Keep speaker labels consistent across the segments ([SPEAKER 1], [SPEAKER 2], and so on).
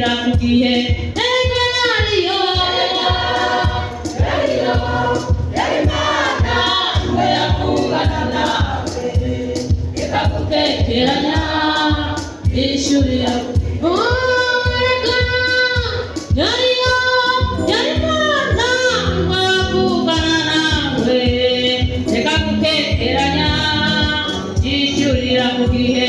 [SPEAKER 1] yishyurira ku gihe. Keranya yishyurira yariyo yarimana ngo yakugana nawe reka gutekeranya yishyurira ku gihe.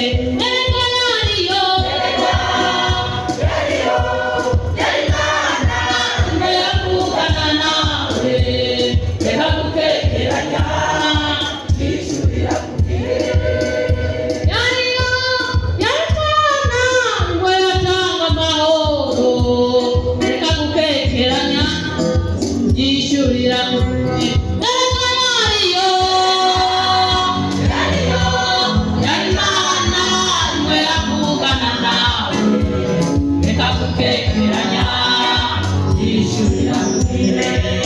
[SPEAKER 1] Yishyurira ku gihe.